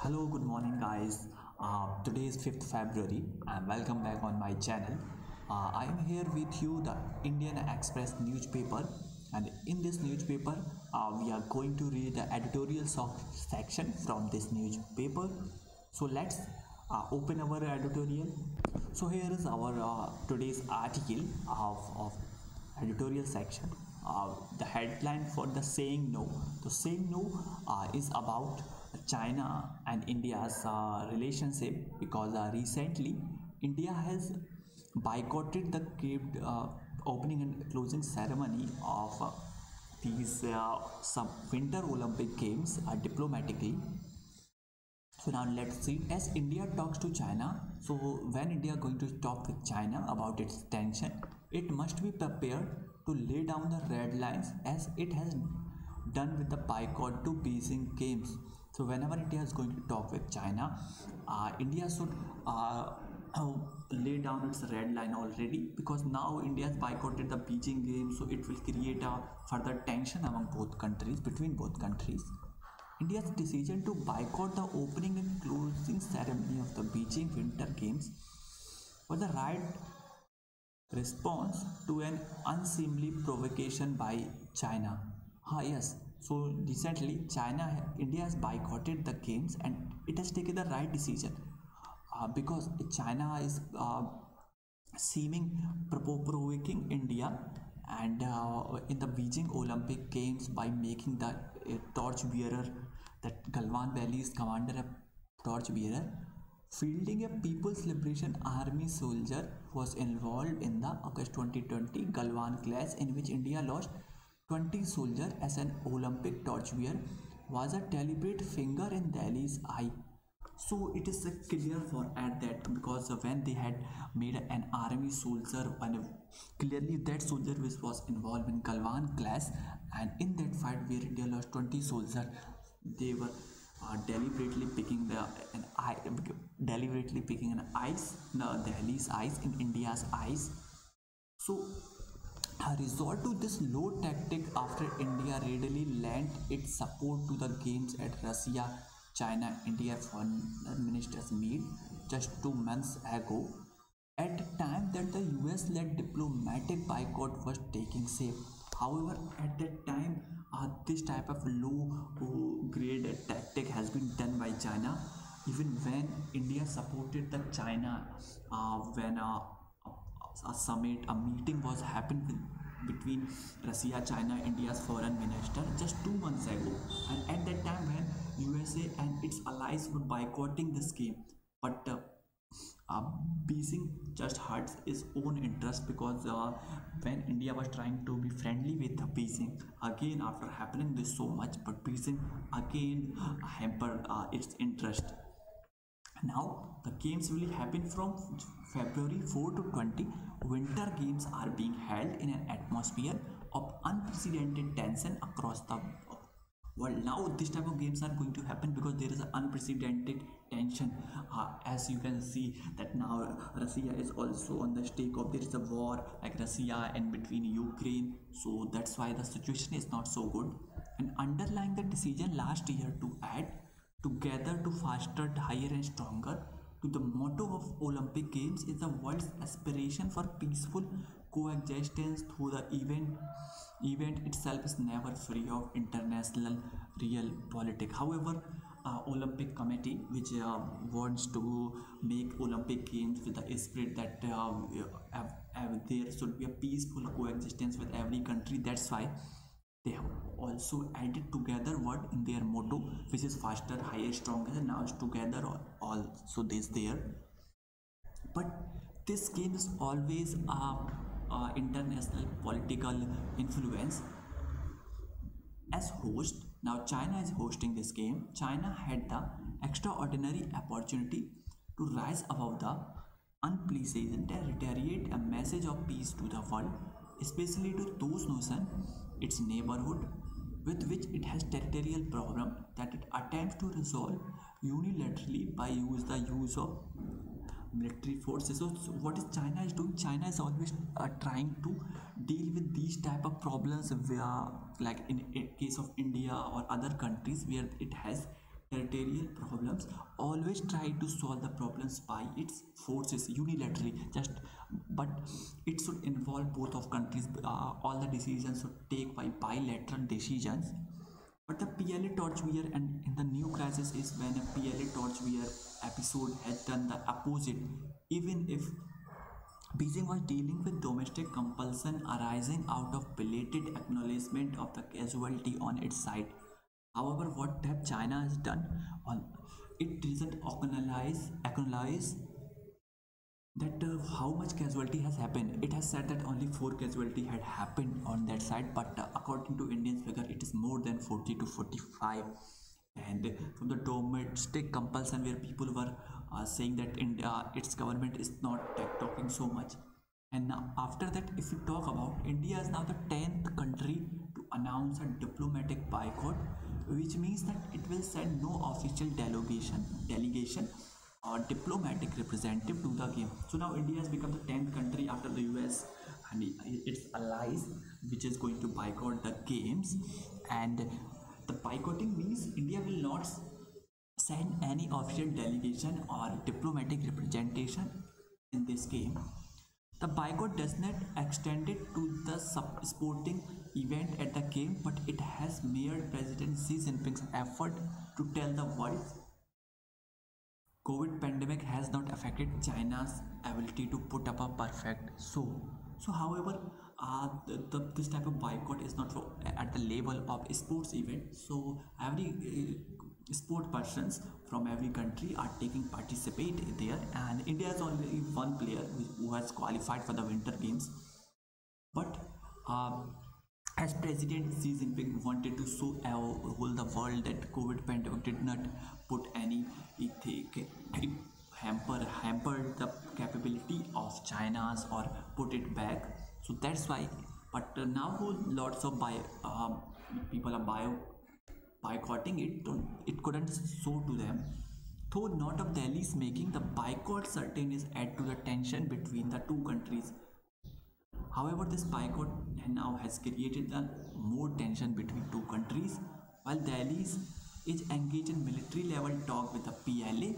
Hello, good morning, guys. Today is 5th February, and welcome back on my channel. I am here with you, the Indian Express newspaper, and in this newspaper, we are going to read the editorial section from this newspaper. So let's open our editorial. So here is our today's article of editorial section. The headline for the saying no. The saying no is about China and India's relationship because recently India has boycotted the opening and closing ceremony of these some Winter Olympic Games diplomatically. So now let's see. As India talks to China, so when India going to talk with China about its tension, it must be prepared to lay down the red lines as it has done with the boycott to Beijing Games. So whenever India is going to talk with China, India should lay down its red line already, because now India has boycotted the Beijing Games, so it will create a further tension among both countries, between both countries. India's decision to boycott the opening and closing ceremony of the Beijing Winter Games was the right response to an unseemly provocation by China. Yes. So recently, India has boycotted the games, and it has taken the right decision because China is seeming provoking India and in the Beijing Olympic Games by making the torch bearer, that Galwan Valley's commander, a torch bearer, fielding a People's Liberation Army soldier who was involved in the August 2020 Galwan clash, in which India lost 20 soldiers as an Olympic torchbearer, was a deliberate finger in Delhi's eye. So it is clear for at that, because when they had made an army soldier, and clearly that soldier was involved in Galwan clash, and in that fight where India lost 20 soldiers, they were deliberately picking an ice, no, Delhi's eyes in India's eyes. So a resort to this low tactic after India readily lent its support to the games at Russia China India foreign ministers meet just 2 months ago, at the time that the US led diplomatic boycott was taking shape. However, at that time, this type of low grade tactic has been done by China, even when India supported the China when a summit, a meeting was happened between Russia, China, India's foreign minister just 2 months ago, and at that time when USA and its allies were boycotting this game, but Beijing just hurts its own interest, because when India was trying to be friendly with Beijing again after happening this so much, but Beijing again hampered its interest. Now the games will happen from February 4 to 20. Winter games are being held in an atmosphere of unprecedented tension across the world. Now this type of games are going to happen because there is an unprecedented tension. As you can see that now Russia is also on the stake of, there is a war like Russia and between Ukraine, so that's why the situation is not so good. And underlying the decision last year to add together to faster, higher and stronger to the motto of Olympic Games is the world's aspiration for peaceful coexistence through the event itself is never free of international real politics. However, Olympic Committee, which wants to make Olympic Games with the spirit that there should be a peaceful coexistence with every country, that's why they have also added together word in their motto, which is faster, higher, stronger, and now it's together also this there. But this game is always international political influence as host. Now China is hosting this game. China had the extraordinary opportunity to rise above the unpleasant and reiterate a message of peace to the world, especially to those nations, its neighborhood, with which it has territorial problem that it attempts to resolve unilaterally by the use of military forces. So what is China is doing? China is always trying to deal with these type of problems where, like in case of India or other countries where it has territorial problems, always try to solve the problems by its forces unilaterally. Just but it should involve both of countries. All the decisions should take by bilateral decisions. But the PLA torchbearer and in the new crisis is when a PLA torchbearer episode has done the opposite. Even if Beijing was dealing with domestic compulsion arising out of belated acknowledgement of the casualty on its side. However, what that China has done, on it doesn't acknowledge that how much casualty has happened. It has said that only 4 casualty had happened on that side, but according to Indian figure, it is more than 40 to 45. And from the domestic compulsion, where people were saying that India, its government is not talking so much. And now, after that, if we talk about India is now the 10th country to announce a diplomatic boycott, which means that it will send no official delegation or diplomatic representative to the game. So now India has become the 10th country after the US and its allies, which is going to boycott the games. And the boycotting means India will not send any official delegation or diplomatic representation in this game. The boycott does not extend it to the sporting event at the game, but it has mirrored President Xi Jinping's effort to tell the world COVID pandemic has not affected China's ability to put up a perfect show. So, however, this type of boycott is not for, at the level of a sports event. So, every sport persons from every country are taking participate there, and India is only one player who has qualified for the Winter Games. But as President Xi Jinping wanted to show whole the world that COVID pandemic did not put any hampered the capability of China's or put it back. So that's why. But now lots of people are boycotting it. It couldn't show to them. Though not of Delhi's making, the boycott certain is add to the tension between the two countries. However, this boycott now has created a more tension between two countries, while Delhi is engaged in military level talk with the PLA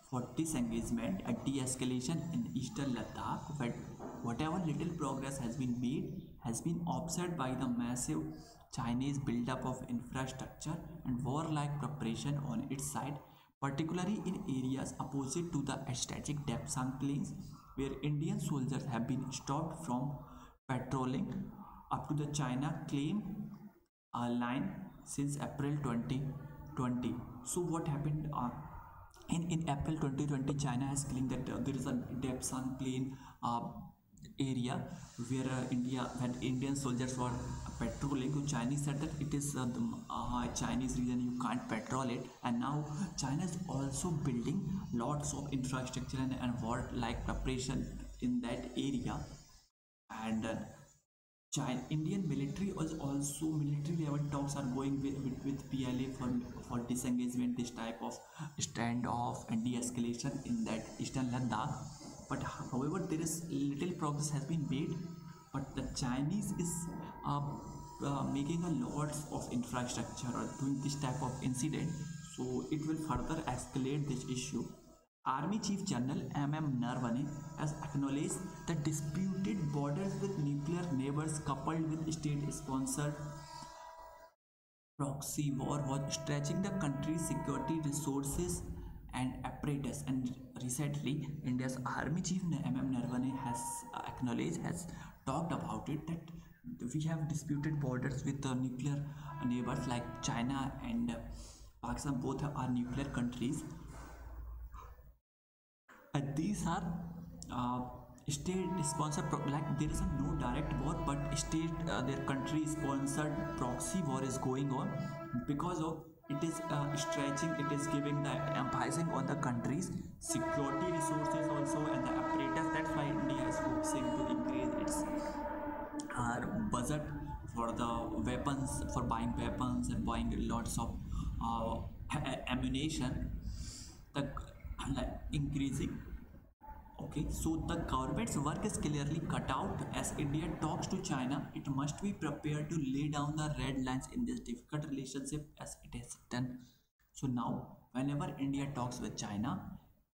for disengagement and de-escalation in eastern Ladakh, but whatever little progress has been made has been offset by the massive Chinese buildup of infrastructure and warlike preparation on its side, particularly in areas opposite to the strategic Depsang plains, where Indian soldiers have been stopped from patrolling up to the China claim line since April 2020. So what happened in April 2020, China has claimed that there is a Depsang plain area where when Indian soldiers were patrolling. So Chinese said that it is Chinese region, you can't patrol it. And now China is also building lots of infrastructure and war-like preparation in that area. And Indian military was also military level talks are going with PLA for disengagement, this type of standoff and de-escalation in that eastern Ladakh. But however, there is little progress has been made. But the Chinese is making a lots of infrastructure or doing this type of incident, so it will further escalate this issue. Army Chief General M.M. Narawane has acknowledged that disputed borders with nuclear neighbors coupled with state-sponsored proxy war was stretching the country's security resources and apparatus. And recently, India's Army Chief M.M. Narawane has talked about it, that we have disputed borders with nuclear neighbors like China and Pakistan. Both are nuclear countries. These are state-sponsored, like there is no direct war, but their country-sponsored proxy war is going on because of it is stretching. It is giving the emphasizing on the country's security resources also and the apparatus. That's why India is focusing to increase its budget for the weapons, for buying weapons and buying lots of ammunition. The increasing. Okay, so the government's work is clearly cut out. As India talks to China, it must be prepared to lay down the red lines in this difficult relationship as it has done. So now whenever India talks with China,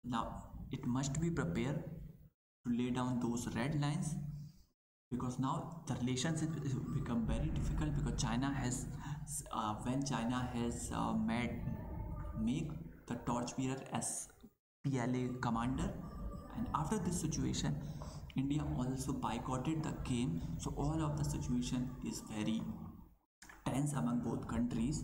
now it must be prepared to lay down those red lines, because now the relationship is become very difficult, because China has when China has made make the torchbearer as PLA commander, and after this situation India also boycotted the game, so all of the situation is very tense among both countries.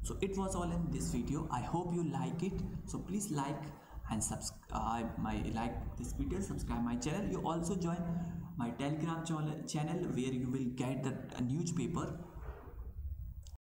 So it was all in this video. I hope you like it, so please like and subscribe my like this video, subscribe my channel. You also join my telegram channel where you will get the newspaper